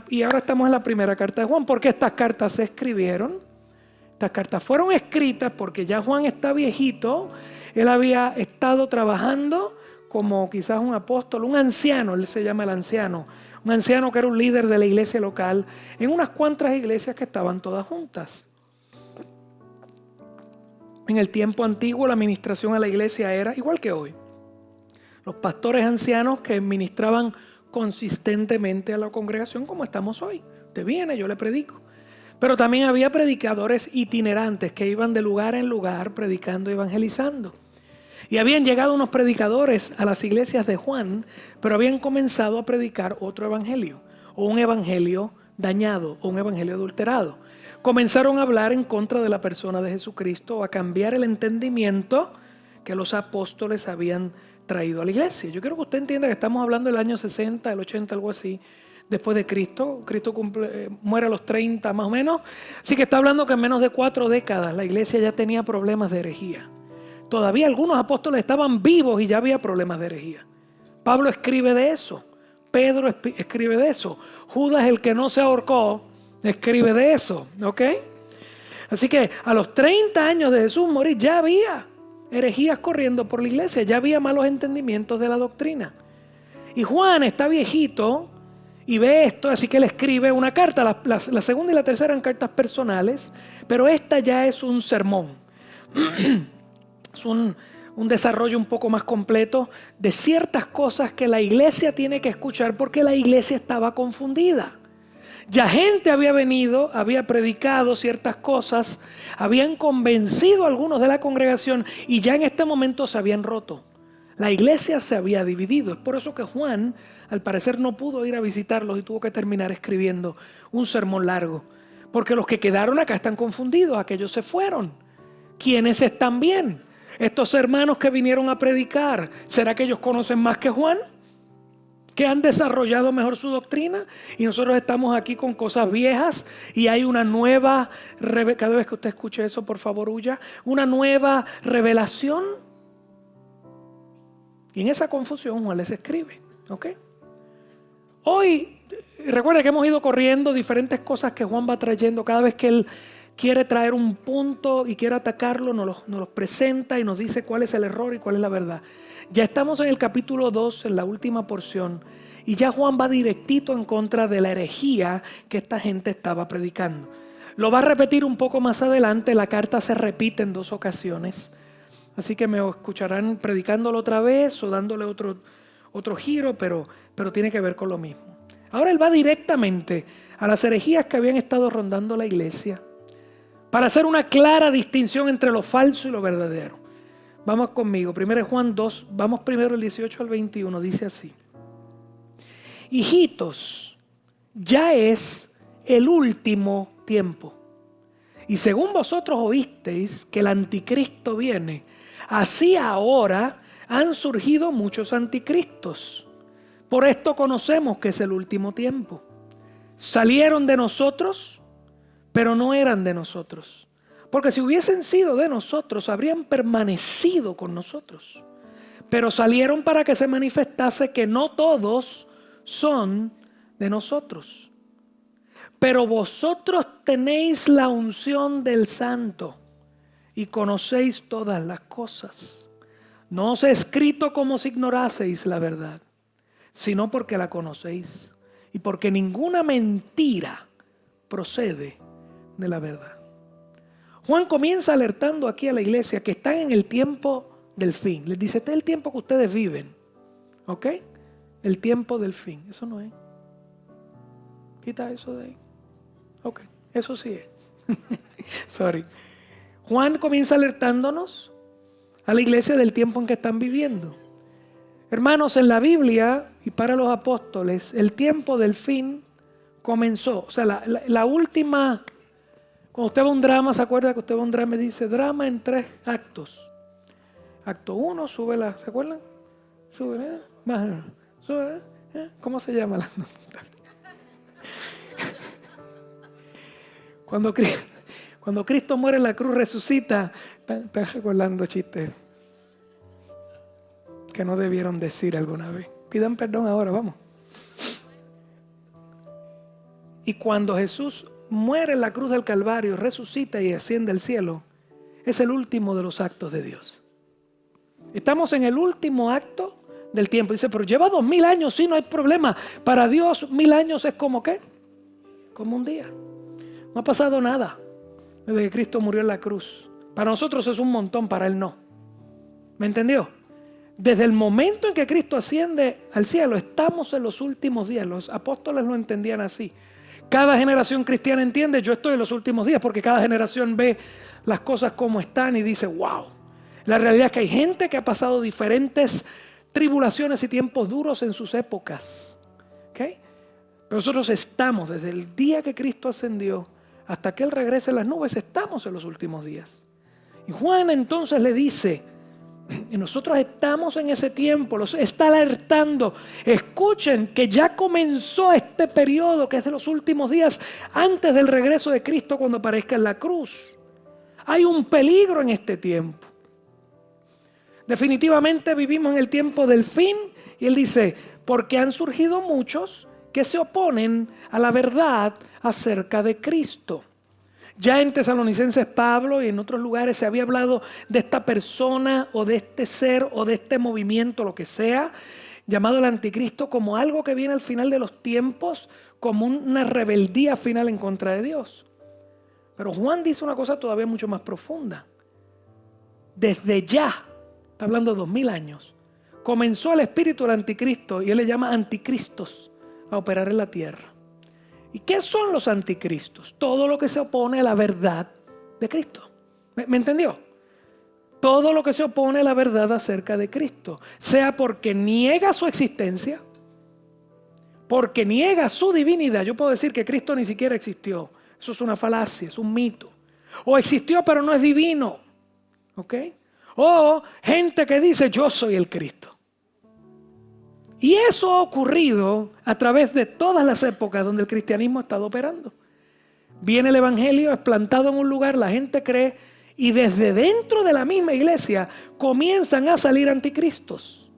Y ahora estamos en la primera carta de Juan. ¿Por qué estas cartas se escribieron? Estas cartas fueron escritas porque ya Juan está viejito. Él había estado trabajando como quizás un apóstol, un anciano, él se llama el anciano. Un anciano que era un líder de la iglesia local en unas cuantas iglesias que estaban todas juntas. En el tiempo antiguo la administración a la iglesia era igual que hoy. Los pastores ancianos que ministraban consistentemente a la congregación como estamos hoy. Usted viene, yo le predico. Pero también había predicadores itinerantes que iban de lugar en lugar predicando y evangelizando. Y habían llegado unos predicadores a las iglesias de Juan, pero habían comenzado a predicar otro evangelio, o un evangelio dañado, o un evangelio adulterado. Comenzaron a hablar en contra de la persona de Jesucristo, a cambiar el entendimiento que los apóstoles habían traído a la iglesia. Yo quiero que usted entienda que estamos hablando del año 60, el 80, algo así, después de Cristo. Cristo muere a los 30 más o menos. Así que está hablando que en menos de 4 décadas la iglesia ya tenía problemas de herejía. Todavía algunos apóstoles estaban vivos y ya había problemas de herejía. Pablo escribe de eso. Pedro escribe de eso. Judas, el que no se ahorcó, escribe de eso. ¿Ok? Así que a los 30 años de Jesús morir ya había herejías corriendo por la iglesia. Ya había malos entendimientos de la doctrina. Y Juan está viejito y ve esto, así que él escribe una carta. La segunda y la tercera eran cartas personales, pero esta ya es un sermón. Es un desarrollo un poco más completo de ciertas cosas que la iglesia tiene que escuchar porque la iglesia estaba confundida. Ya gente había venido, había predicado ciertas cosas, habían convencido a algunos de la congregación y ya en este momento se habían roto. La iglesia se había dividido. Es por eso que Juan, al parecer, no pudo ir a visitarlos y tuvo que terminar escribiendo un sermón largo. Porque los que quedaron acá están confundidos, aquellos se fueron. ¿Quiénes están bien? Estos hermanos que vinieron a predicar, ¿será que ellos conocen más que Juan? ¿Que han desarrollado mejor su doctrina? Y nosotros estamos aquí con cosas viejas y hay una nueva, cada vez que usted escuche eso, por favor huya, una nueva revelación. Y en esa confusión Juan les escribe. ¿Ok? Hoy, recuerda que hemos ido corriendo diferentes cosas que Juan va trayendo cada vez que él quiere traer un punto y quiere atacarlo, nos los presenta y nos dice cuál es el error y cuál es la verdad. Ya estamos en el capítulo 2, en la última porción, y ya Juan va directito en contra de la herejía que esta gente estaba predicando. Lo va a repetir un poco más adelante, la carta se repite en 2 ocasiones, así que me escucharán predicándolo otra vez o dándole otro giro, pero tiene que ver con lo mismo. Ahora él va directamente a las herejías que habían estado rondando la iglesia, para hacer una clara distinción entre lo falso y lo verdadero. Vamos conmigo, 1 Juan 2, vamos primero el 18 al 21, dice así. Hijitos, ya es el último tiempo. Y según vosotros oísteis que el anticristo viene, así ahora han surgido muchos anticristos. Por esto conocemos que es el último tiempo. Salieron de nosotros, pero no eran de nosotros. Porque si hubiesen sido de nosotros, habrían permanecido con nosotros. Pero salieron para que se manifestase que no todos son de nosotros. Pero vosotros tenéis la unción del Santo y conocéis todas las cosas. No os he escrito como si ignoraseis la verdad, sino porque la conocéis y porque ninguna mentira procede de la verdad. Juan comienza alertando aquí a la iglesia que están en el tiempo del fin. Les dice, este es el tiempo que ustedes viven. ¿Ok? El tiempo del fin. Eso no es. Quita eso de ahí. Ok, eso sí es. Sorry. Juan comienza alertándonos a la iglesia del tiempo en que están viviendo. Hermanos, en la Biblia y para los apóstoles, el tiempo del fin comenzó. O sea, la última... Cuando usted va a un drama, ¿se acuerda que usted va a un drama y dice drama en 3 actos? Acto 1, súbela, ¿se acuerdan? Súbela, súbela, ¿cómo se llama la Cuando Cristo muere en la cruz, resucita. Están recordando chistes que no debieron decir alguna vez. Pidan perdón ahora, vamos. Y cuando Jesús muere en la cruz del Calvario, resucita y asciende al cielo, es el último de los actos de Dios. Estamos en el último acto del tiempo. Dice, pero lleva 2000 años, sí, no hay problema. Para Dios 1000 años es como ¿qué? Como un día. No ha pasado nada desde que Cristo murió en la cruz. Para nosotros es un montón, para Él no. ¿Me entendió? Desde el momento en que Cristo asciende al cielo, estamos en los últimos días. Los apóstoles lo entendían así. Cada generación cristiana entiende, yo estoy en los últimos días, porque cada generación ve las cosas como están y dice, wow. La realidad es que hay gente que ha pasado diferentes tribulaciones y tiempos duros en sus épocas. ¿Okay? Pero nosotros estamos, desde el día que Cristo ascendió hasta que Él regrese en las nubes, estamos en los últimos días. Y Juan entonces le dice, y nosotros estamos en ese tiempo, los está alertando. Escuchen que ya comenzó este periodo que es de los últimos días antes del regreso de Cristo cuando aparezca en la cruz. Hay un peligro en este tiempo. Definitivamente vivimos en el tiempo del fin. Y él dice, porque han surgido muchos que se oponen a la verdad acerca de Cristo. Ya en Tesalonicenses Pablo y en otros lugares se había hablado de esta persona o de este ser o de este movimiento, lo que sea, llamado el anticristo, como algo que viene al final de los tiempos, como una rebeldía final en contra de Dios. Pero Juan dice una cosa todavía mucho más profunda. Desde ya, está hablando de 2000 años, comenzó el espíritu del anticristo y él le llama anticristos a operar en la tierra. ¿Y qué son los anticristos? Todo lo que se opone a la verdad de Cristo. ¿Me entendió? Todo lo que se opone a la verdad acerca de Cristo. Sea porque niega su existencia, porque niega su divinidad. Yo puedo decir que Cristo ni siquiera existió. Eso es una falacia, es un mito. O existió pero no es divino. ¿Ok? O gente que dice yo soy el Cristo. Y eso ha ocurrido a través de todas las épocas donde el cristianismo ha estado operando. Viene el evangelio, es plantado en un lugar, la gente cree y desde dentro de la misma iglesia comienzan a salir anticristos.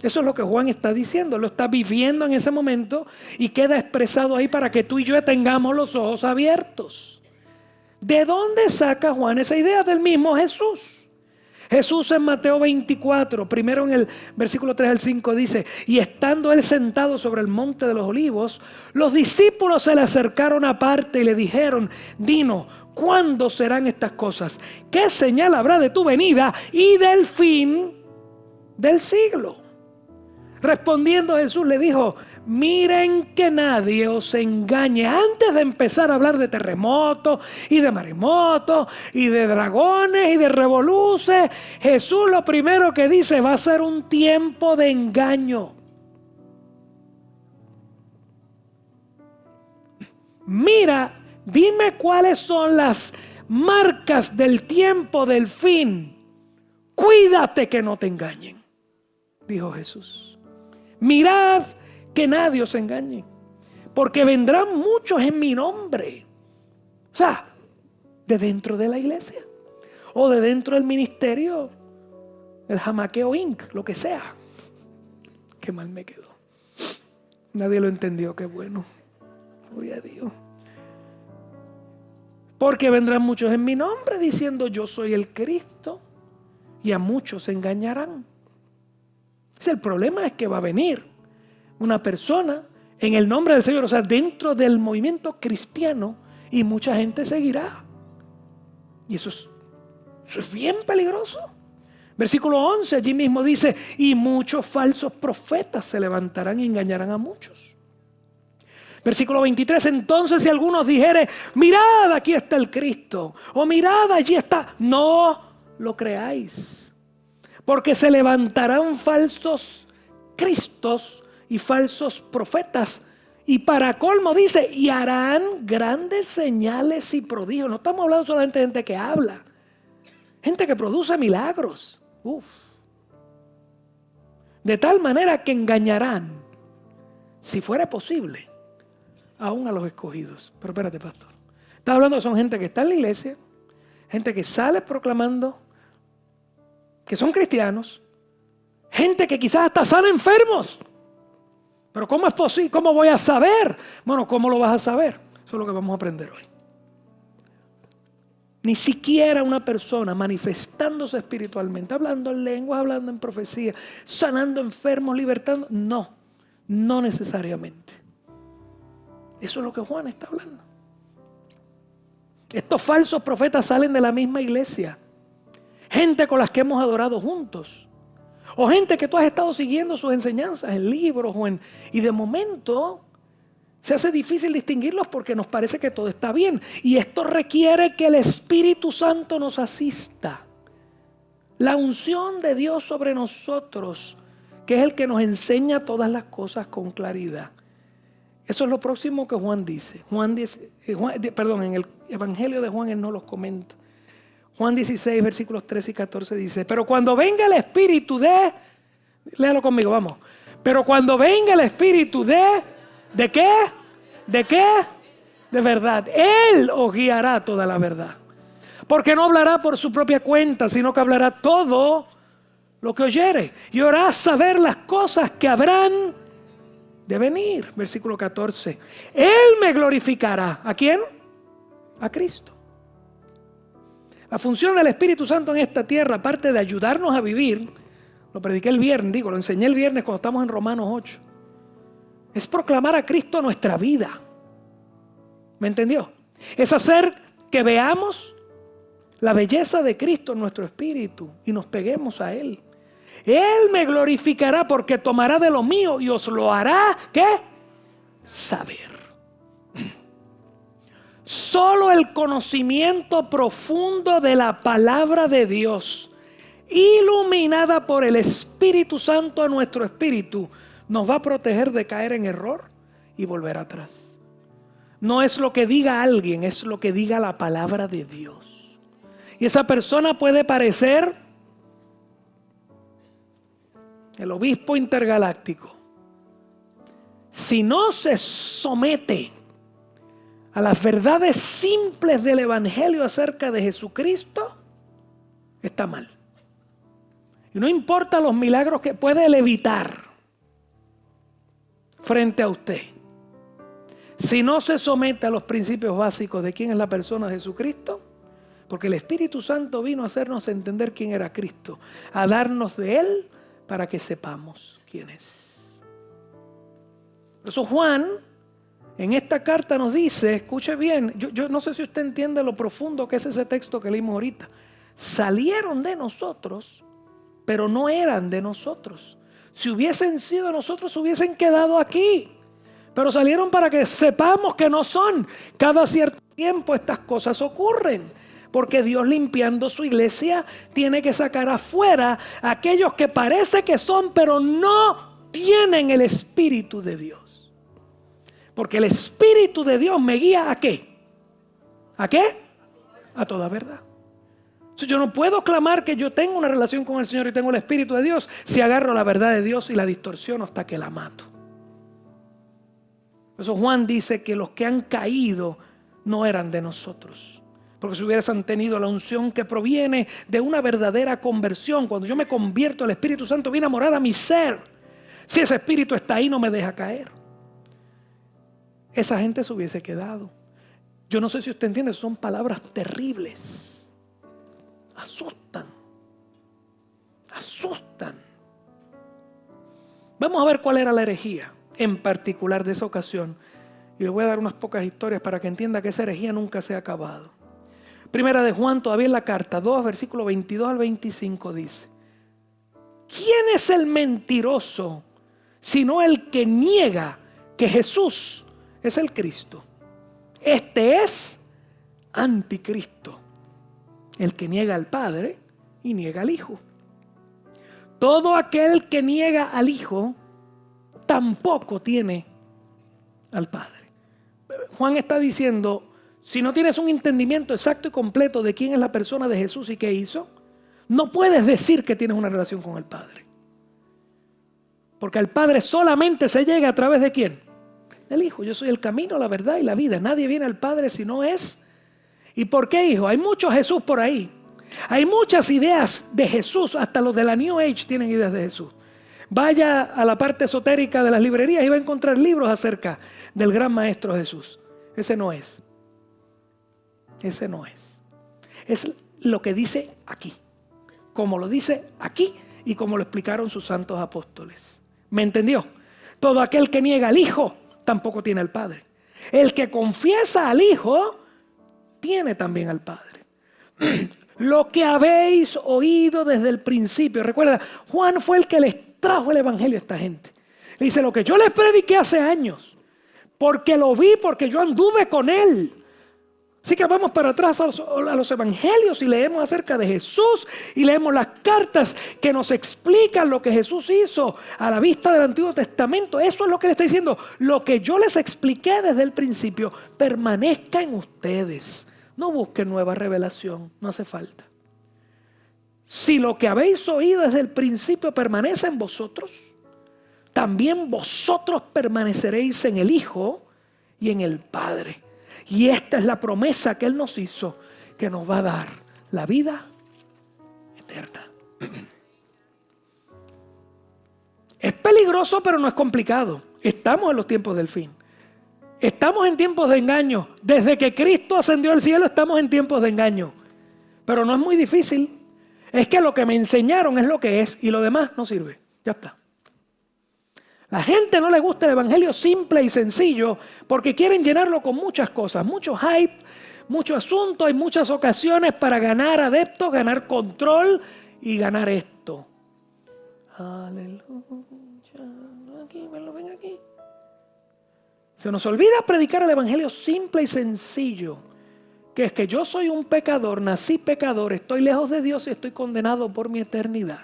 Eso es lo que Juan está diciendo, lo está viviendo en ese momento y queda expresado ahí para que tú y yo tengamos los ojos abiertos. ¿De dónde saca Juan esa idea? Del mismo Jesús. Jesús en Mateo 24, primero en el versículo 3 al 5 dice, y estando él sentado sobre el monte de los olivos, los discípulos se le acercaron aparte y le dijeron, dinos, ¿cuándo serán estas cosas? ¿Qué señal habrá de tu venida y del fin del siglo? Respondiendo Jesús le dijo, miren que nadie os engañe. Antes de empezar a hablar de terremotos y de maremotos y de dragones y de revoluces, Jesús lo primero que dice va a ser un tiempo de engaño. Mira, dime cuáles son las marcas del tiempo del fin. Cuídate que no te engañen, dijo Jesús. Mirad que nadie os engañe, porque vendrán muchos en mi nombre. O sea, de dentro de la iglesia o de dentro del ministerio, el Jamaqueo Inc., lo que sea. Qué mal me quedó. Nadie lo entendió, qué bueno. Gloria a Dios. Porque vendrán muchos en mi nombre diciendo yo soy el Cristo, y a muchos se engañarán. El problema es que va a venir una persona en el nombre del Señor, o sea, dentro del movimiento cristiano, y mucha gente seguirá. Y eso es bien peligroso. Versículo 11, allí mismo dice, y muchos falsos profetas se levantarán y engañarán a muchos. Versículo 23, entonces si algunos dijere, mirad, aquí está el Cristo, o mirad, allí está, no lo creáis. Porque se levantarán falsos cristos y falsos profetas. Y para colmo dice, y harán grandes señales y prodigios. No estamos hablando solamente de gente que habla. Gente que produce milagros. De tal manera que engañarán, si fuera posible, aún a los escogidos. Pero espérate, pastor. Está hablando que son gente que está en la iglesia, gente que sale proclamando que son cristianos, gente que quizás hasta sana enfermos. Pero ¿cómo es posible? ¿Cómo voy a saber? Bueno, ¿cómo lo vas a saber? Eso es lo que vamos a aprender hoy. Ni siquiera una persona manifestándose espiritualmente, hablando en lenguas, hablando en profecía, sanando enfermos, libertando. No, no necesariamente. Eso es lo que Juan está hablando. Estos falsos profetas salen de la misma iglesia. Gente con las que hemos adorado juntos. O gente que tú has estado siguiendo sus enseñanzas en libros y de momento se hace difícil distinguirlos porque nos parece que todo está bien. Y esto requiere que el Espíritu Santo nos asista. La unción de Dios sobre nosotros, que es el que nos enseña todas las cosas con claridad. Eso es lo próximo que Juan dice. En el Evangelio de Juan él no los comenta. Juan 16, versículos 13 y 14 dice: pero cuando venga el Espíritu léalo conmigo, vamos. Pero cuando venga el Espíritu ¿de qué? ¿De qué? De verdad. Él os guiará toda la verdad. Porque no hablará por su propia cuenta, sino que hablará todo lo que oyere. Y hará saber las cosas que habrán de venir. Versículo 14. Él me glorificará. ¿A quién? A Cristo. La función del Espíritu Santo en esta tierra, aparte de ayudarnos a vivir, lo prediqué el viernes, lo enseñé el viernes cuando estamos en Romanos 8, es proclamar a Cristo nuestra vida. ¿Me entendió? Es hacer que veamos la belleza de Cristo en nuestro espíritu y nos peguemos a Él. Él me glorificará porque tomará de lo mío y os lo hará, ¿qué? Saber. Solo el conocimiento profundo de la palabra de Dios, iluminada por el Espíritu Santo a nuestro espíritu, nos va a proteger de caer en error y volver atrás. No es lo que diga alguien, es lo que diga la palabra de Dios. Y esa persona puede parecer el obispo intergaláctico. Si no se somete a las verdades simples del Evangelio acerca de Jesucristo, está mal. Y no importa los milagros que puede levitar frente a usted. Si no se somete a los principios básicos de quién es la persona de Jesucristo, porque el Espíritu Santo vino a hacernos entender quién era Cristo, a darnos de Él para que sepamos quién es. Por eso Juan en esta carta nos dice, escuche bien, yo no sé si usted entiende lo profundo que es ese texto que leímos ahorita. Salieron de nosotros, pero no eran de nosotros. Si hubiesen sido de nosotros, hubiesen quedado aquí. Pero salieron para que sepamos que no son. Cada cierto tiempo estas cosas ocurren. Porque Dios, limpiando su iglesia, tiene que sacar afuera a aquellos que parece que son, pero no tienen el Espíritu de Dios. Porque el Espíritu de Dios me guía ¿a qué? ¿A qué? A toda verdad. Yo no puedo clamar que yo tengo una relación con el Señor y tengo el Espíritu de Dios si agarro la verdad de Dios y la distorsiono hasta que la mato. Por eso Juan dice que los que han caído no eran de nosotros. Porque si hubiesen tenido la unción que proviene de una verdadera conversión, cuando yo me convierto, el Espíritu Santo viene a morar a mi ser. Si ese Espíritu está ahí, no me deja caer. Esa gente se hubiese quedado. Yo no sé si usted entiende, son palabras terribles. Asustan. Asustan. Vamos a ver cuál era la herejía en particular de esa ocasión. Y le voy a dar unas pocas historias para que entienda que esa herejía nunca se ha acabado. Primera de Juan, todavía en la carta 2, versículo 22 al 25 dice: ¿quién es el mentiroso sino el que niega que Jesús es el Cristo? Este es anticristo, el que niega al Padre y niega al Hijo. Todo aquel que niega al Hijo tampoco tiene al Padre. Juan está diciendo, si no tienes un entendimiento exacto y completo de quién es la persona de Jesús y qué hizo, no puedes decir que tienes una relación con el Padre. Porque al Padre solamente se llega a través de ¿quién? Del Hijo. Yo soy el camino, la verdad y la vida. Nadie viene al Padre si no es. ¿Y por qué, hijo? Hay mucho Jesús por ahí. Hay muchas ideas de Jesús. Hasta los de la New Age tienen ideas de Jesús. Vaya a la parte esotérica de las librerías y va a encontrar libros acerca del gran maestro Jesús. Ese no es. Ese no es. Es lo que dice aquí. Como lo dice aquí y como lo explicaron sus santos apóstoles. ¿Me entendió? Todo aquel que niega al Hijo tampoco tiene al Padre. El que confiesa al Hijo tiene también al Padre. Lo que habéis oído desde el principio. Recuerda, Juan fue el que les trajo el evangelio a esta gente. Le dice, lo que yo les prediqué hace años, porque lo vi, porque yo anduve con él. Así que vamos para atrás a los evangelios y leemos acerca de Jesús y leemos las cartas que nos explican lo que Jesús hizo a la vista del Antiguo Testamento. Eso es lo que le está diciendo. Lo que yo les expliqué desde el principio permanezca en ustedes. No busquen nueva revelación, no hace falta. Si lo que habéis oído desde el principio permanece en vosotros, también vosotros permaneceréis en el Hijo y en el Padre. Y esta es la promesa que Él nos hizo, que nos va a dar la vida eterna. Es peligroso, pero no es complicado. Estamos en los tiempos del fin. Estamos en tiempos de engaño. Desde que Cristo ascendió al cielo estamos en tiempos de engaño. Pero no es muy difícil. Es que lo que me enseñaron es lo que es y lo demás no sirve. Ya está. La gente no le gusta el evangelio simple y sencillo porque quieren llenarlo con muchas cosas, mucho hype, mucho asunto, hay muchas ocasiones para ganar adeptos, ganar control y ganar esto. Aleluya. Aquí, ven aquí. Se nos olvida predicar el evangelio simple y sencillo, que es que yo soy un pecador, nací pecador, estoy lejos de Dios y estoy condenado por mi eternidad.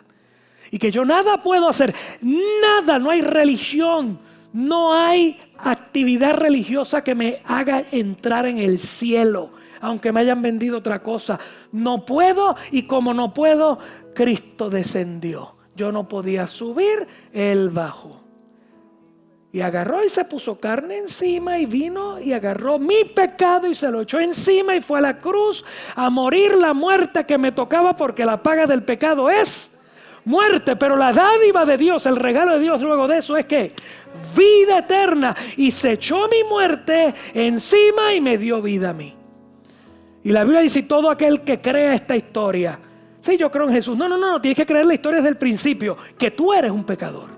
Y que yo nada puedo hacer, nada, no hay religión, no hay actividad religiosa que me haga entrar en el cielo, aunque me hayan vendido otra cosa. No puedo, y como no puedo, Cristo descendió. Yo no podía subir, Él bajó. Y agarró y se puso carne encima y vino y agarró mi pecado y se lo echó encima y fue a la cruz a morir la muerte que me tocaba, porque la paga del pecado es muerte, pero la dádiva de Dios, el regalo de Dios luego de eso es que vida eterna, y se echó mi muerte encima y me dio vida a mí. Y la Biblia dice, todo aquel que crea esta historia, sí, yo creo en Jesús. No, tienes que creer la historia desde el principio, que tú eres un pecador,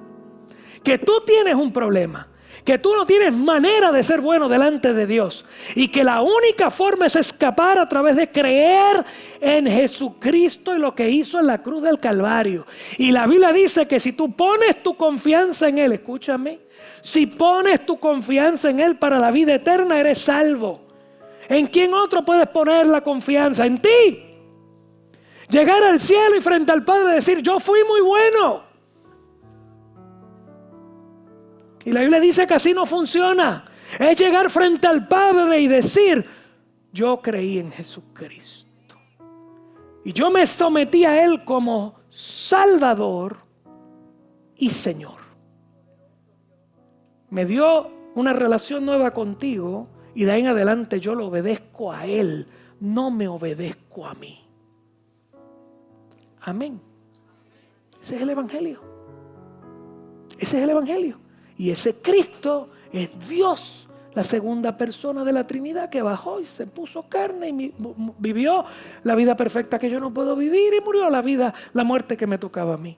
que tú tienes un problema, que tú no tienes manera de ser bueno delante de Dios y que la única forma es escapar a través de creer en Jesucristo y lo que hizo en la cruz del Calvario. Y la Biblia dice que si tú pones tu confianza en Él, escúchame, si pones tu confianza en Él para la vida eterna, eres salvo. ¿En quién otro puedes poner la confianza? En ti. Llegar al cielo y frente al Padre decir, yo fui muy bueno. Y la Biblia dice que así no funciona. Es llegar frente al Padre y decir, yo creí en Jesucristo. Y yo me sometí a Él como Salvador y Señor. Me dio una relación nueva contigo y de ahí en adelante yo lo obedezco a Él, no me obedezco a mí. Amén. Ese es el evangelio. Ese es el evangelio. Y ese Cristo es Dios, la segunda persona de la Trinidad, que bajó y se puso carne y vivió la vida perfecta que yo no puedo vivir y murió la muerte que me tocaba a mí.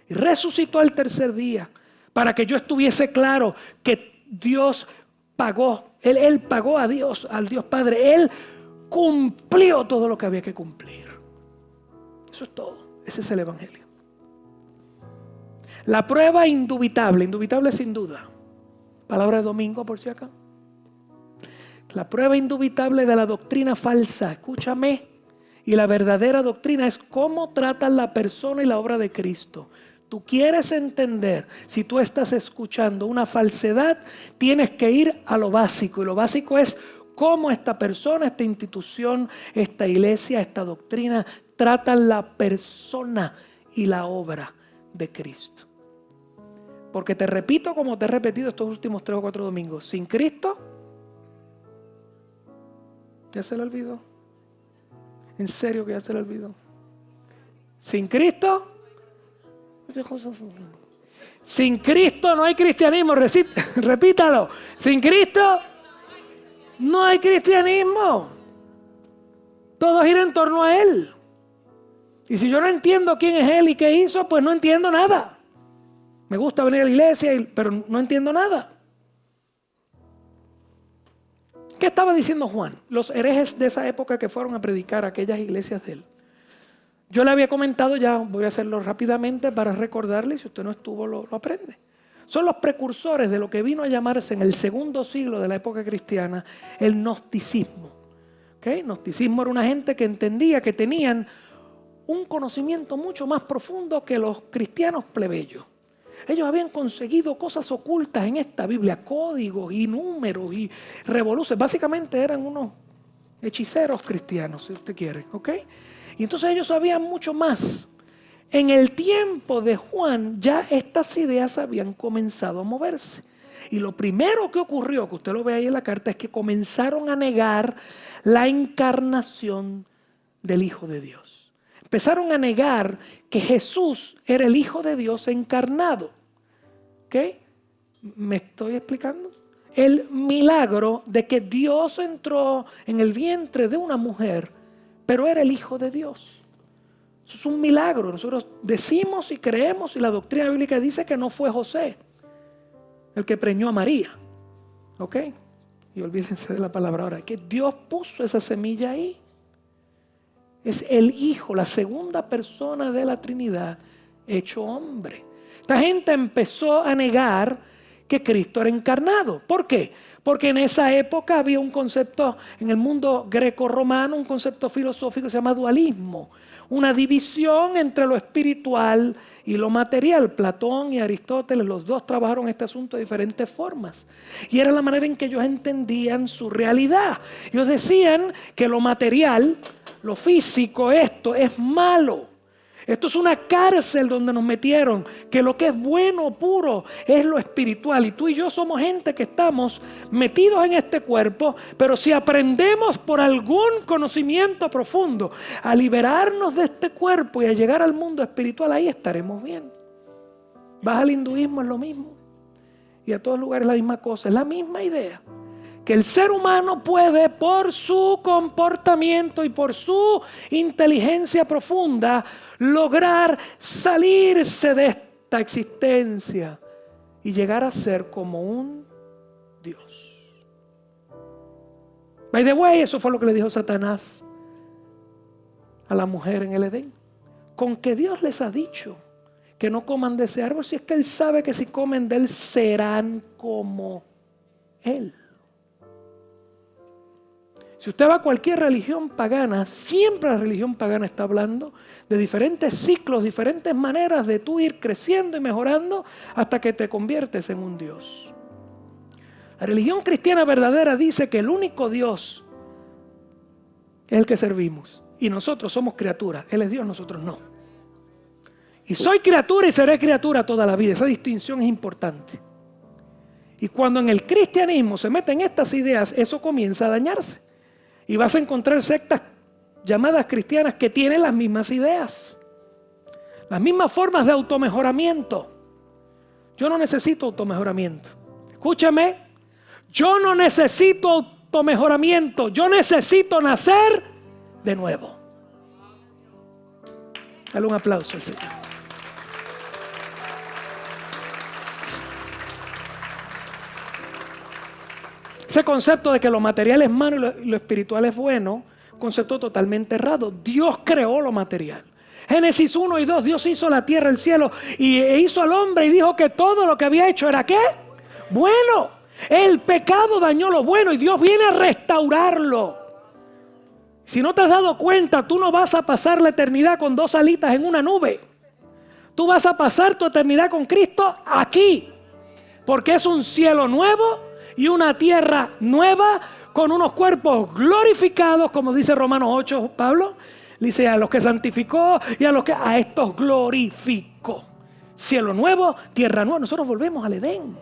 Y resucitó al tercer día para que yo estuviese claro que Dios pagó, Él pagó a Dios, al Dios Padre. Él cumplió todo lo que había que cumplir. Eso es todo. Ese es el evangelio. La prueba indubitable sin duda. Palabra de domingo por si acá. La prueba indubitable de la doctrina falsa, escúchame, y la verdadera doctrina es cómo tratan la persona y la obra de Cristo. Tú quieres entender, si tú estás escuchando una falsedad, tienes que ir a lo básico. Y lo básico es cómo esta persona, esta institución, esta iglesia, esta doctrina tratan la persona y la obra de Cristo. Porque te repito como te he repetido estos últimos 3 o 4 domingos. Sin Cristo, ya se le olvidó. En serio que ya se le olvidó. Sin Cristo, Sin Cristo no hay cristianismo. Repítalo. Sin Cristo no hay cristianismo. Todo gira en torno a Él. Y si yo no entiendo quién es Él y qué hizo, pues no entiendo nada. Me gusta venir a la iglesia, pero no entiendo nada. ¿Qué estaba diciendo Juan? Los herejes de esa época que fueron a predicar a aquellas iglesias de él. Yo le había comentado ya, voy a hacerlo rápidamente para recordarle, y si usted no estuvo lo aprende. Son los precursores de lo que vino a llamarse en el segundo siglo de la época cristiana el gnosticismo. ¿Okay? Gnosticismo era una gente que entendía que tenían un conocimiento mucho más profundo que los cristianos plebeyos. Ellos habían conseguido cosas ocultas en esta Biblia, códigos y números y revoluciones. Básicamente eran unos hechiceros cristianos, si usted quiere, ¿ok? Y entonces ellos sabían mucho más. En el tiempo de Juan ya estas ideas habían comenzado a moverse. Y lo primero que ocurrió, que usted lo ve ahí en la carta, es que comenzaron a negar la encarnación del Hijo de Dios. Empezaron a negar que Jesús era el Hijo de Dios encarnado. ¿Ok? ¿Me estoy explicando? El milagro de que Dios entró en el vientre de una mujer, pero era el Hijo de Dios. Eso es un milagro. Nosotros decimos y creemos, y la doctrina bíblica dice que no fue José el que preñó a María. ¿Ok? Y olvídense de la palabra ahora, que Dios puso esa semilla ahí. Es el Hijo, la segunda persona de la Trinidad, hecho hombre. Esta gente empezó a negar que Cristo era encarnado. ¿Por qué? Porque en esa época había un concepto en el mundo greco-romano, un concepto filosófico que se llama dualismo. Una división entre lo espiritual y lo material. Platón y Aristóteles, los dos trabajaron este asunto de diferentes formas. Y era la manera en que ellos entendían su realidad. Ellos decían que lo material, lo físico, esto es malo. Esto es una cárcel donde nos metieron, que lo que es bueno, puro, es lo espiritual. Y tú y yo somos gente que estamos metidos en este cuerpo, pero si aprendemos por algún conocimiento profundo a liberarnos de este cuerpo y a llegar al mundo espiritual, ahí estaremos bien. Vas al hinduismo, es lo mismo. Y a todos lugares la misma cosa, es la misma idea. Que el ser humano puede, por su comportamiento y por su inteligencia profunda, lograr salirse de esta existencia y llegar a ser como un Dios. By the way, eso fue lo que le dijo Satanás a la mujer en el Edén. Con que Dios les ha dicho que no coman de ese árbol, si es que Él sabe que si comen de él serán como Él. Si usted va a cualquier religión pagana, siempre la religión pagana está hablando de diferentes ciclos, diferentes maneras de tú ir creciendo y mejorando hasta que te conviertes en un Dios. La religión cristiana verdadera dice que el único Dios es el que servimos. Y nosotros somos criaturas. Él es Dios, nosotros no. Y soy criatura y seré criatura toda la vida. Esa distinción es importante. Y cuando en el cristianismo se meten estas ideas, eso comienza a dañarse. Y vas a encontrar sectas llamadas cristianas que tienen las mismas ideas. Las mismas formas de automejoramiento. Yo no necesito automejoramiento. Escúchame. Yo no necesito automejoramiento. Yo necesito nacer de nuevo. Dale un aplauso al Señor. Ese concepto de que lo material es malo y lo espiritual es bueno, concepto totalmente errado. Dios creó lo material. Génesis 1 y 2, Dios hizo la tierra, el cielo y hizo al hombre y dijo que todo lo que había hecho era ¿qué? Bueno. El pecado dañó lo bueno y Dios viene a restaurarlo. Si no te has dado cuenta, tú no vas a pasar la eternidad con dos alitas en una nube. Tú vas a pasar tu eternidad con Cristo aquí. Porque es un cielo nuevo y una tierra nueva con unos cuerpos glorificados, como dice Romanos 8, Pablo. Dice a los que santificó y a estos glorificó. Cielo nuevo, tierra nueva. Nosotros volvemos al Edén.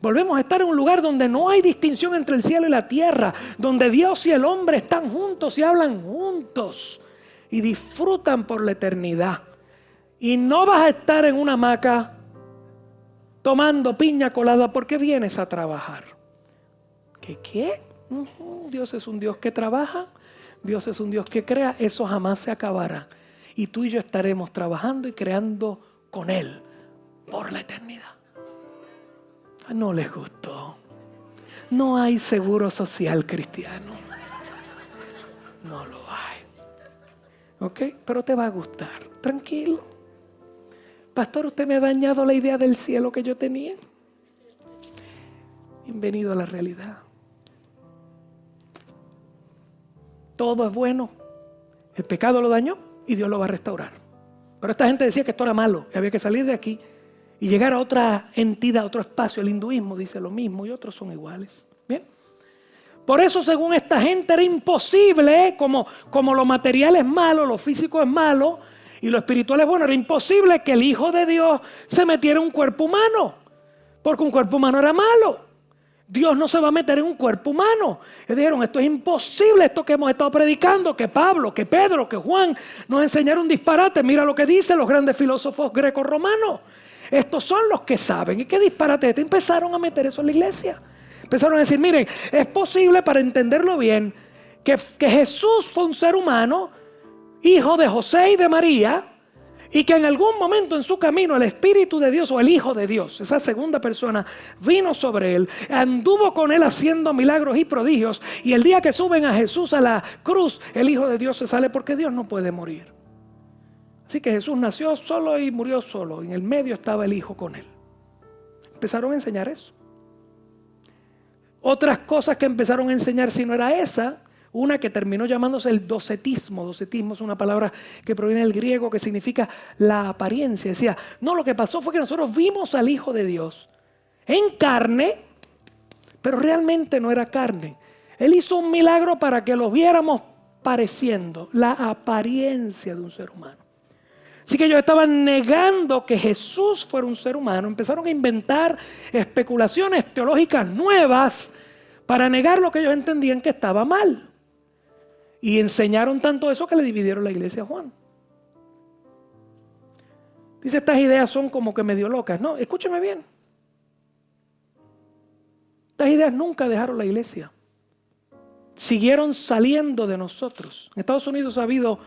Volvemos a estar en un lugar donde no hay distinción entre el cielo y la tierra, donde Dios y el hombre están juntos y hablan juntos y disfrutan por la eternidad. Y no vas a estar en una hamaca tomando piña colada porque vienes a trabajar. ¿Qué? Dios es un Dios que trabaja, Dios es un Dios que crea, eso jamás se acabará. Y tú y yo estaremos trabajando y creando con Él por la eternidad. No les gustó. No hay seguro social cristiano. No lo hay. ¿Ok? Pero te va a gustar. Tranquilo. Pastor, usted me ha dañado la idea del cielo que yo tenía. Bienvenido a la realidad. Todo es bueno. El pecado lo dañó y Dios lo va a restaurar. Pero esta gente decía que esto era malo y había que salir de aquí y llegar a otra entidad, a otro espacio. El hinduismo dice lo mismo y otros son iguales. Bien. Por eso, según esta gente, era imposible, como lo material es malo, lo físico es malo y lo espiritual es bueno, era imposible que el Hijo de Dios se metiera en un cuerpo humano, porque un cuerpo humano era malo. Dios no se va a meter en un cuerpo humano. Y dijeron, esto es imposible, esto que hemos estado predicando, que Pablo, que Pedro, que Juan nos enseñaron un disparate. Mira lo que dicen los grandes filósofos greco-romanos. Estos son los que saben. ¿Y qué disparate? Empezaron a meter eso en la iglesia. Empezaron a decir, miren, es posible, para entenderlo bien, que Jesús fue un ser humano, hijo de José y de María, y que en algún momento en su camino el Espíritu de Dios o el Hijo de Dios, esa segunda persona, vino sobre él, anduvo con él haciendo milagros y prodigios, y el día que suben a Jesús a la cruz, el Hijo de Dios se sale porque Dios no puede morir. Así que Jesús nació solo y murió solo, en el medio estaba el Hijo con él. Empezaron a enseñar eso. Otras cosas que empezaron a enseñar, si no era esa, una que terminó llamándose el docetismo. Docetismo es una palabra que proviene del griego que significa la apariencia. Decía, no, lo que pasó fue que nosotros vimos al Hijo de Dios en carne, pero realmente no era carne. Él hizo un milagro para que lo viéramos pareciendo, la apariencia de un ser humano. Así que ellos estaban negando que Jesús fuera un ser humano. Empezaron a inventar especulaciones teológicas nuevas para negar lo que ellos entendían que estaba mal. Y enseñaron tanto eso que le dividieron la iglesia a Juan. Dice, estas ideas son como que medio locas. No, escúcheme bien. Estas ideas nunca dejaron la iglesia. Siguieron saliendo de nosotros. En Estados Unidos ha habido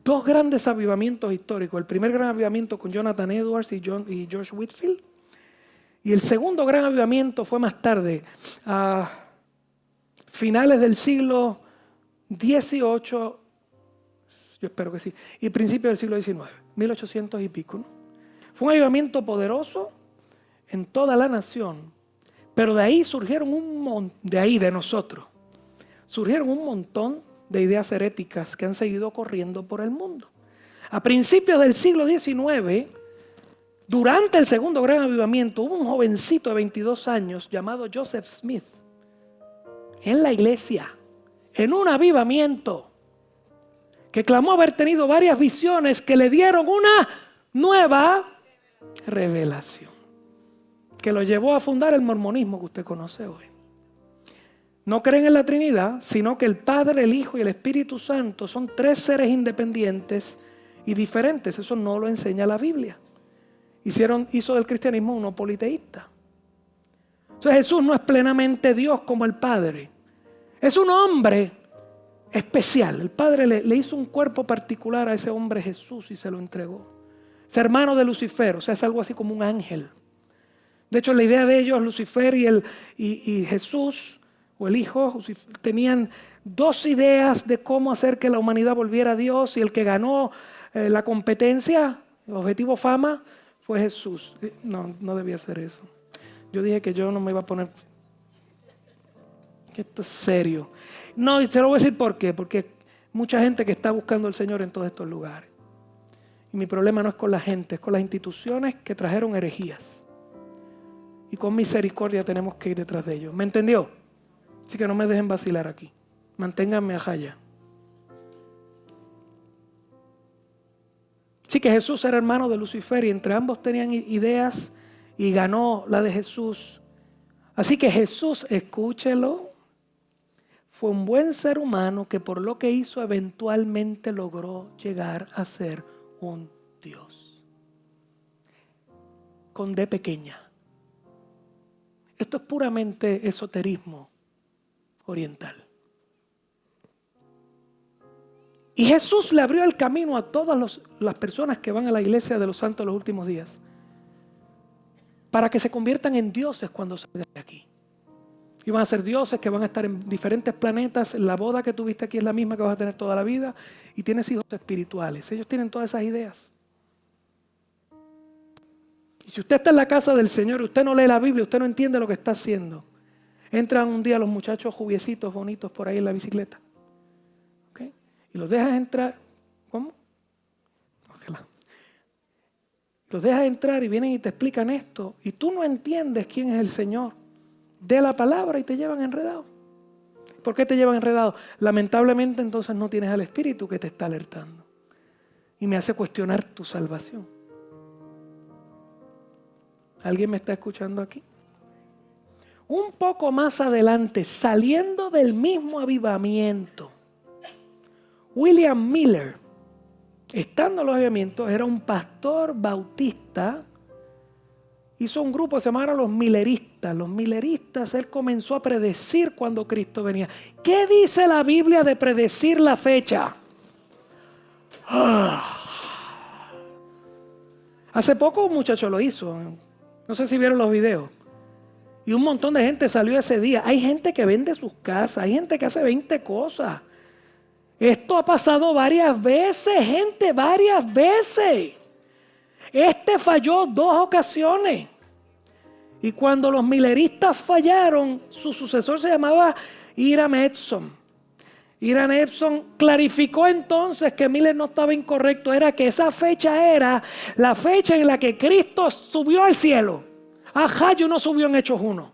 dos grandes avivamientos históricos. El primer gran avivamiento con Jonathan Edwards y George Whitefield. Y el segundo gran avivamiento fue más tarde, a finales del siglo XVIII, yo espero que sí, y principios del siglo XIX, 1800 y pico, ¿no? Fue un avivamiento poderoso en toda la nación, pero de ahí surgieron de nosotros, surgieron un montón de ideas heréticas que han seguido corriendo por el mundo. A principios del siglo XIX, durante el segundo gran avivamiento, hubo un jovencito de 22 años llamado Joseph Smith en la iglesia, en un avivamiento, que clamó haber tenido varias visiones que le dieron una nueva revelación, que lo llevó a fundar el mormonismo que usted conoce hoy. No creen en la Trinidad, sino que el Padre, el Hijo y el Espíritu Santo son tres seres independientes y diferentes. Eso no lo enseña la Biblia. Hizo del cristianismo uno politeísta. Entonces Jesús no es plenamente Dios como el Padre. Es un hombre especial. El Padre le hizo un cuerpo particular a ese hombre Jesús y se lo entregó. Es hermano de Lucifer, o sea, es algo así como un ángel. De hecho, la idea de ellos, Lucifer y Jesús, o el Hijo, tenían dos ideas de cómo hacer que la humanidad volviera a Dios, y el que ganó la competencia, el objetivo fama, fue Jesús. No debía ser eso. Yo dije que yo no me iba a poner... que esto es serio. No, y se lo voy a decir por qué. Porque mucha gente que está buscando al Señor en todos estos lugares. Y mi problema no es con la gente, es con las instituciones que trajeron herejías. Y con misericordia tenemos que ir detrás de ellos. ¿Me entendió? Así que no me dejen vacilar aquí. Manténganme a raya. Sí, que Jesús era hermano de Lucifer y entre ambos tenían ideas y ganó la de Jesús. Así que Jesús, escúchelo, fue un buen ser humano que por lo que hizo eventualmente logró llegar a ser un Dios. Con D pequeña. Esto es puramente esoterismo oriental. Y Jesús le abrió el camino a todas las personas que van a la iglesia de los santos de los últimos días para que se conviertan en dioses cuando salgan de aquí. Y van a ser dioses que van a estar en diferentes planetas. La boda que tuviste aquí es la misma que vas a tener toda la vida. Y tienes hijos espirituales. Ellos tienen todas esas ideas. Y si usted está en la casa del Señor y usted no lee la Biblia, usted no entiende lo que está haciendo. Entran un día los muchachos jubiecitos bonitos por ahí en la bicicleta. ¿Okay? Y los dejas entrar. ¿Cómo? Los dejas entrar y vienen y te explican esto. Y tú no entiendes quién es el Señor de la palabra y te llevan enredado. ¿Por qué te llevan enredado? Lamentablemente entonces no tienes al Espíritu que te está alertando. Y me hace cuestionar tu salvación. ¿Alguien me está escuchando aquí? Un poco más adelante, saliendo del mismo avivamiento, William Miller, estando en los avivamientos, era un pastor bautista. Hizo un grupo que se llamaba los Milleristas. Los Milleristas, él comenzó a predecir cuando Cristo venía. ¿Qué dice la Biblia de predecir la fecha? Hace poco un muchacho lo hizo. No sé si vieron los videos. Y un montón de gente salió ese día. Hay gente que vende sus casas. Hay gente que hace 20 cosas. Esto ha pasado varias veces, gente, varias veces. Este falló 2 ocasiones. Y cuando los milleristas fallaron, su sucesor se llamaba Hiram Edson. Hiram Edson clarificó entonces que Miller no estaba incorrecto. Era que esa fecha era la fecha en la que Cristo subió al cielo. Yo no subió en Hechos 1.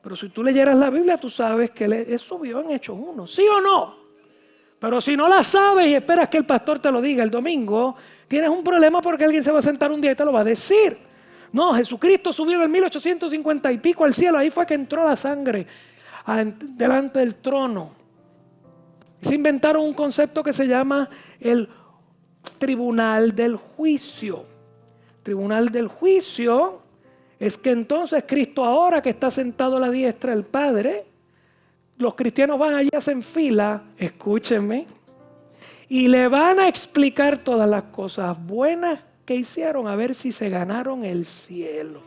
Pero si tú leyeras la Biblia, tú sabes que él subió en Hechos 1. ¿Sí o no? Pero si no la sabes y esperas que el pastor te lo diga el domingo, tienes un problema porque alguien se va a sentar un día y te lo va a decir. No, Jesucristo subió en el 1850 y pico al cielo. Ahí fue que entró la sangre delante del trono. Y se inventaron un concepto que se llama el tribunal del juicio. Tribunal del juicio es que entonces Cristo, ahora que está sentado a la diestra del Padre, los cristianos van allí, hacen fila, escúchenme, y le van a explicar todas las cosas buenas que hicieron, a ver si se ganaron el cielo.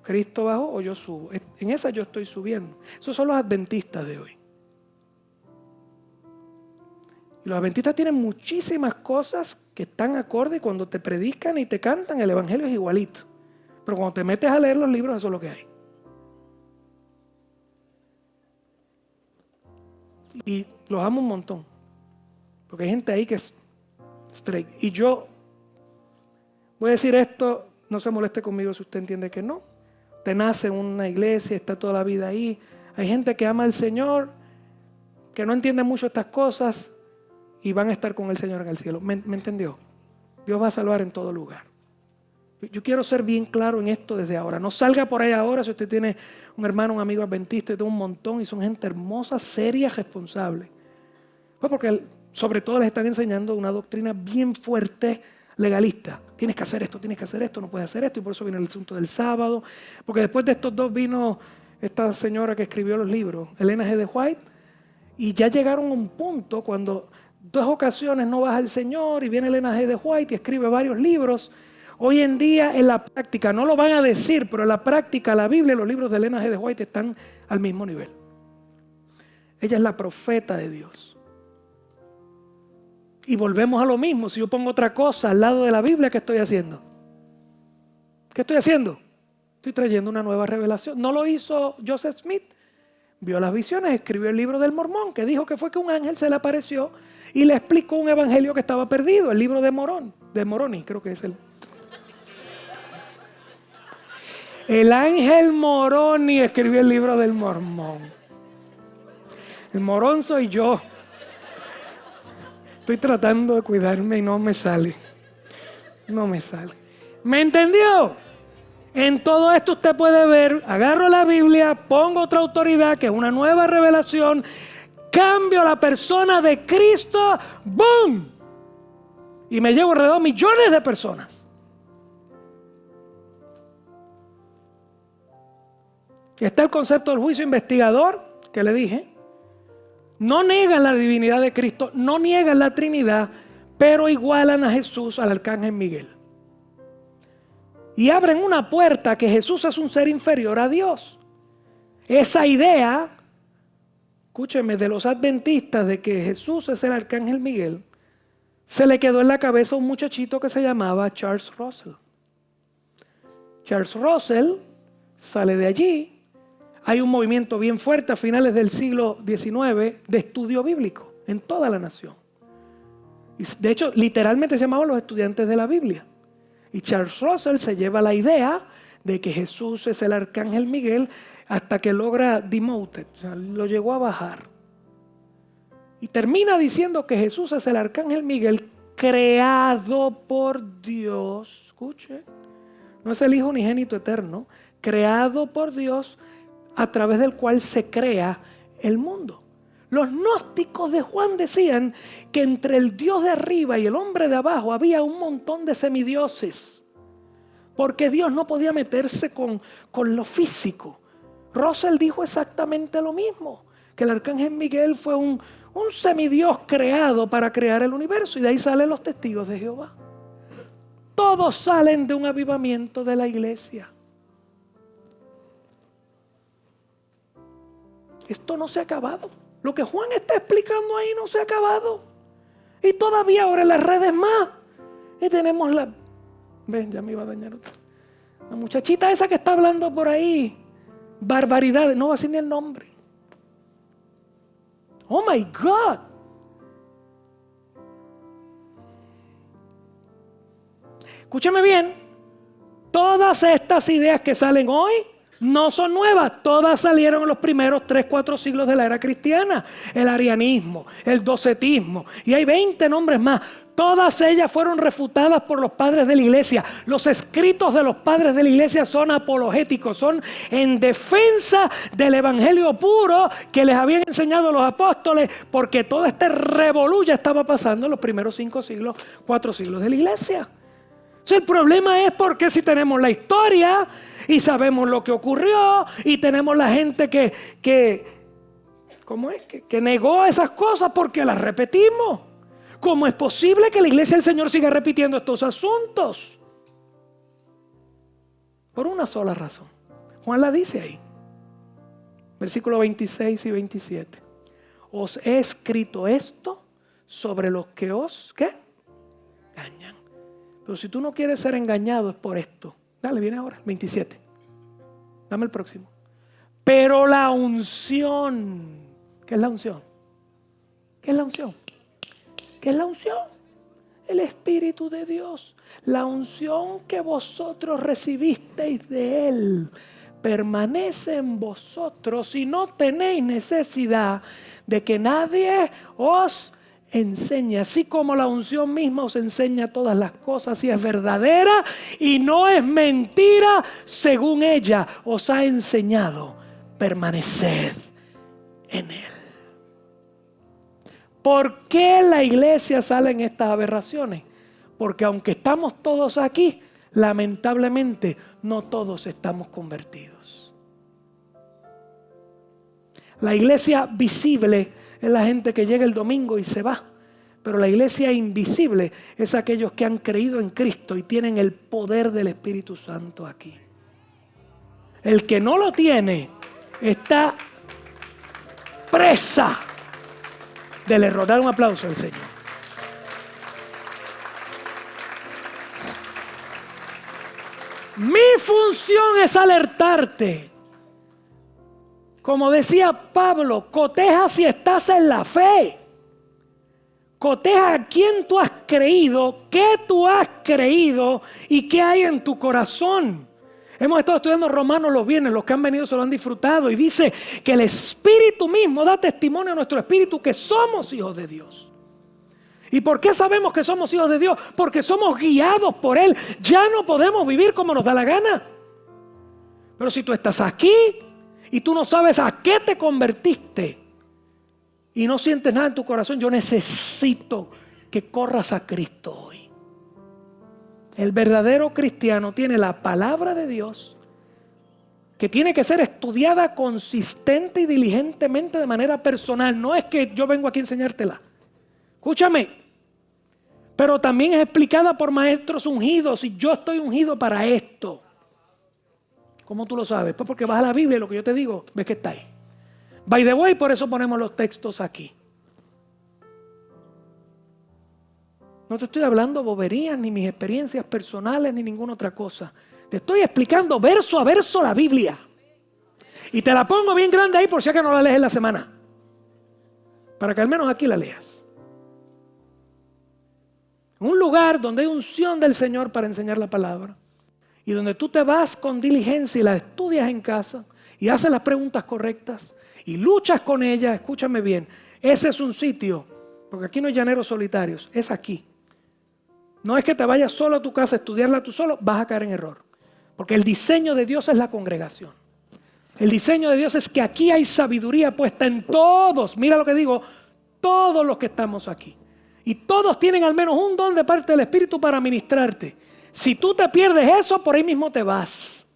¿Cristo bajó o yo subo? En esa yo estoy subiendo. Esos son los adventistas de hoy. Y los adventistas tienen muchísimas cosas que están acorde, y cuando te predican y te cantan, el evangelio es igualito. Pero cuando te metes a leer los libros, eso es lo que hay. Y los amo un montón. Porque hay gente ahí que es straight. Y yo voy a decir esto, no se moleste conmigo si usted entiende que no. Usted nace en una iglesia, está toda la vida ahí. Hay gente que ama al Señor, que no entiende mucho estas cosas y van a estar con el Señor en el cielo. ¿Me entendió? Dios va a salvar en todo lugar. Yo quiero ser bien claro en esto desde ahora. No salga por ahí ahora si usted tiene un hermano, un amigo adventista, y tiene un montón y son gente hermosa, seria, responsable. Pues porque sobre todo les están enseñando una doctrina bien fuerte, legalista. Tienes que hacer esto, no puedes hacer esto. Y por eso viene el asunto del sábado. Porque después de estos dos vino esta señora que escribió los libros, Elena G. de White. Y ya llegaron a un punto cuando 2 ocasiones no baja el Señor y viene Elena G. de White y escribe varios libros. Hoy en día en la práctica, no lo van a decir, pero en la práctica la Biblia y los libros de Elena G. de White están al mismo nivel. Ella es la profeta de Dios. Y volvemos a lo mismo. Si yo pongo otra cosa al lado de la Biblia, ¿qué estoy haciendo? ¿Qué estoy haciendo? Estoy trayendo una nueva revelación. No lo hizo Joseph Smith. Vio las visiones, escribió el libro del Mormón, que dijo que fue que un ángel se le apareció y le explicó un evangelio que estaba perdido. El libro de Moroni, creo que es el... El ángel Moroni escribió el libro del Mormón. El morón soy yo. Estoy tratando de cuidarme y no me sale. No me sale. ¿Me entendió? En todo esto usted puede ver, agarro la Biblia, pongo otra autoridad que es una nueva revelación, cambio la persona de Cristo, ¡boom! Y me llevo alrededor millones de personas. Está el concepto del juicio investigador, que le dije. No niegan la divinidad de Cristo, no niegan la Trinidad, pero igualan a Jesús al arcángel Miguel. Y abren una puerta que Jesús es un ser inferior a Dios. Esa idea, escúcheme, de los adventistas de que Jesús es el arcángel Miguel, se le quedó en la cabeza a un muchachito que se llamaba Charles Russell. Charles Russell sale de allí. Hay un movimiento bien fuerte a finales del siglo XIX de estudio bíblico en toda la nación. Y de hecho, literalmente se llamaban los estudiantes de la Biblia. Y Charles Russell se lleva la idea de que Jesús es el arcángel Miguel hasta que logra demoted, o sea, lo llegó a bajar. Y termina diciendo que Jesús es el arcángel Miguel creado por Dios. Escuche, no es el Hijo unigénito eterno, creado por Dios, a través del cual se crea el mundo. Los gnósticos de Juan decían que entre el Dios de arriba y el hombre de abajo había un montón de semidioses, porque Dios no podía meterse con lo físico. Russell dijo exactamente lo mismo, que el arcángel Miguel fue un semidios creado para crear el universo, y de ahí salen los testigos de Jehová. Todos salen de un avivamiento de la iglesia. Esto no se ha acabado. Lo que Juan está explicando ahí no se ha acabado. Y todavía ahora en las redes más. Y tenemos ven, ya me iba a dañar otra. La muchachita esa que está hablando por ahí. Barbaridades. No va a decir ni el nombre. Oh my God. Escúchame bien. Todas estas ideas que salen hoy no son nuevas, todas salieron en los primeros 3-4 siglos de la era cristiana. El arianismo, el docetismo, y hay 20 nombres más. Todas ellas fueron refutadas por los padres de la iglesia. Los escritos de los padres de la iglesia son apologéticos, son en defensa del evangelio puro que les habían enseñado los apóstoles, porque todo este revolú ya estaba pasando en los primeros 5 siglos, 4 siglos de la iglesia. Entonces, el problema es porque si tenemos la historia y sabemos lo que ocurrió y tenemos la gente que negó esas cosas porque las repetimos. ¿Cómo es posible que la iglesia del Señor siga repitiendo estos asuntos? Por una sola razón. Juan la dice ahí. Versículos 26 y 27. Os he escrito esto sobre los que os, ¿qué? Engañan. Pero si tú no quieres ser engañado es por esto. Dale, viene ahora, 27. Dame el próximo. Pero la unción. ¿Qué es la unción? ¿Qué es la unción? ¿Qué es la unción? El Espíritu de Dios. La unción que vosotros recibisteis de Él permanece en vosotros y no tenéis necesidad de que nadie os enseña, así como la unción misma os enseña todas las cosas y es verdadera y no es mentira, según ella os ha enseñado, permaneced en Él. ¿Por qué la iglesia sale en estas aberraciones? Porque aunque estamos todos aquí, lamentablemente no todos estamos convertidos. La iglesia visible es la gente que llega el domingo y se va. Pero la iglesia invisible es aquellos que han creído en Cristo y tienen el poder del Espíritu Santo aquí. El que no lo tiene está presa del error. Dar un aplauso al Señor. Mi función es alertarte. Como decía Pablo, coteja si estás en la fe. Coteja a quién tú has creído, qué tú has creído y qué hay en tu corazón. Hemos estado estudiando Romanos los viernes, los que han venido se lo han disfrutado. Y dice que el Espíritu mismo da testimonio a nuestro espíritu que somos hijos de Dios. ¿Y por qué sabemos que somos hijos de Dios? Porque somos guiados por Él. Ya no podemos vivir como nos da la gana. Pero si tú estás aquí y tú no sabes a qué te convertiste y no sientes nada en tu corazón, yo necesito que corras a Cristo hoy. El verdadero cristiano tiene la palabra de Dios que tiene que ser estudiada consistente y diligentemente de manera personal. No es que yo vengo aquí a enseñártela. Escúchame. Pero también es explicada por maestros ungidos y yo estoy ungido para esto. ¿Cómo tú lo sabes? Pues porque vas a la Biblia y lo que yo te digo, ves que está ahí. By the way, por eso ponemos los textos aquí. No te estoy hablando boberías, ni mis experiencias personales, ni ninguna otra cosa. Te estoy explicando verso a verso la Biblia. Y te la pongo bien grande ahí por si acaso no la lees en la semana. Para que al menos aquí la leas. Un lugar donde hay unción del Señor para enseñar la palabra. Y donde tú te vas con diligencia y la estudias en casa. Y haces las preguntas correctas. Y luchas con ella. Escúchame bien. Ese es un sitio. Porque aquí no hay llaneros solitarios. Es aquí. No es que te vayas solo a tu casa a estudiarla tú solo, vas a caer en error. Porque el diseño de Dios es la congregación. El diseño de Dios es que aquí hay sabiduría puesta en todos. Mira lo que digo, todos los que estamos aquí. Y todos tienen al menos un don de parte del Espíritu para ministrarte. Si tú te pierdes eso, por ahí mismo te vas.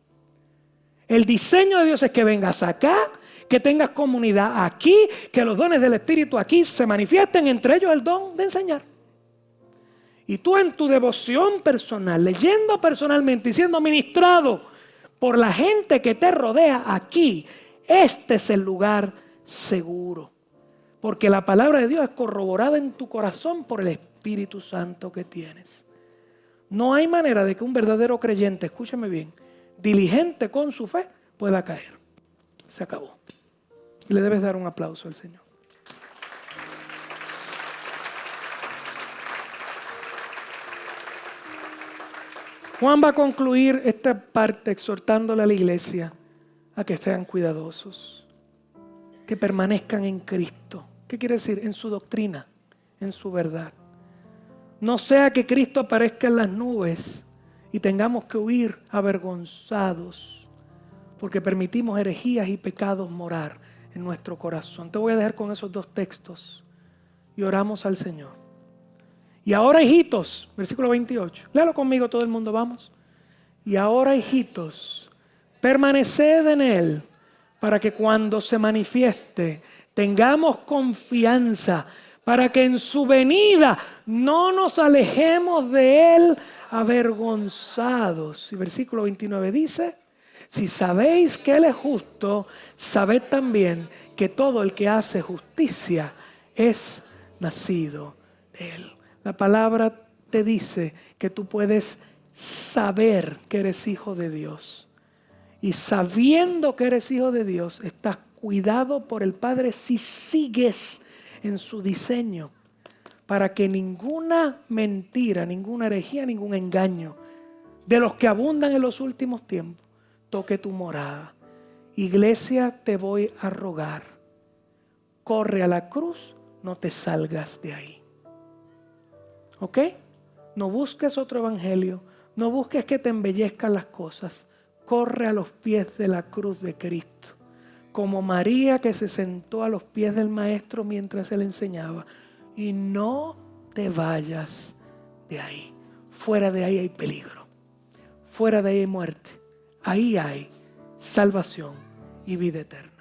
El diseño de Dios es que vengas acá, que tengas comunidad aquí, que los dones del Espíritu aquí se manifiesten, entre ellos el don de enseñar. Y tú en tu devoción personal, leyendo personalmente y siendo ministrado por la gente que te rodea aquí, este es el lugar seguro. Porque la palabra de Dios es corroborada en tu corazón por el Espíritu Santo que tienes. No hay manera de que un verdadero creyente, escúchame bien, diligente con su fe, pueda caer. Se acabó. Y le debes dar un aplauso al Señor. Juan va a concluir esta parte exhortándole a la iglesia a que sean cuidadosos, que permanezcan en Cristo. ¿Qué quiere decir? En su doctrina, en su verdad. No sea que Cristo aparezca en las nubes y tengamos que huir avergonzados porque permitimos herejías y pecados morar en nuestro corazón. Te voy a dejar con esos dos textos y oramos al Señor. Y ahora, hijitos, versículo 28. Léalo conmigo todo el mundo, vamos. Y ahora, hijitos, permaneced en Él para que cuando se manifieste tengamos confianza, para que en su venida no nos alejemos de Él avergonzados. Y versículo 29 dice, si sabéis que Él es justo, sabed también que todo el que hace justicia es nacido de Él. La palabra te dice que tú puedes saber que eres hijo de Dios. Y sabiendo que eres hijo de Dios, estás cuidado por el Padre si sigues en su diseño. Para que ninguna mentira, ninguna herejía, ningún engaño de los que abundan en los últimos tiempos toque tu morada. Iglesia, te voy a rogar. Corre a la cruz, no te salgas de ahí. ¿Ok? No busques otro evangelio. No busques que te embellezcan las cosas. Corre a los pies de la cruz de Cristo. Como María que se sentó a los pies del Maestro mientras él enseñaba. Y no te vayas de ahí. Fuera de ahí hay peligro. Fuera de ahí hay muerte. Ahí hay salvación y vida eterna.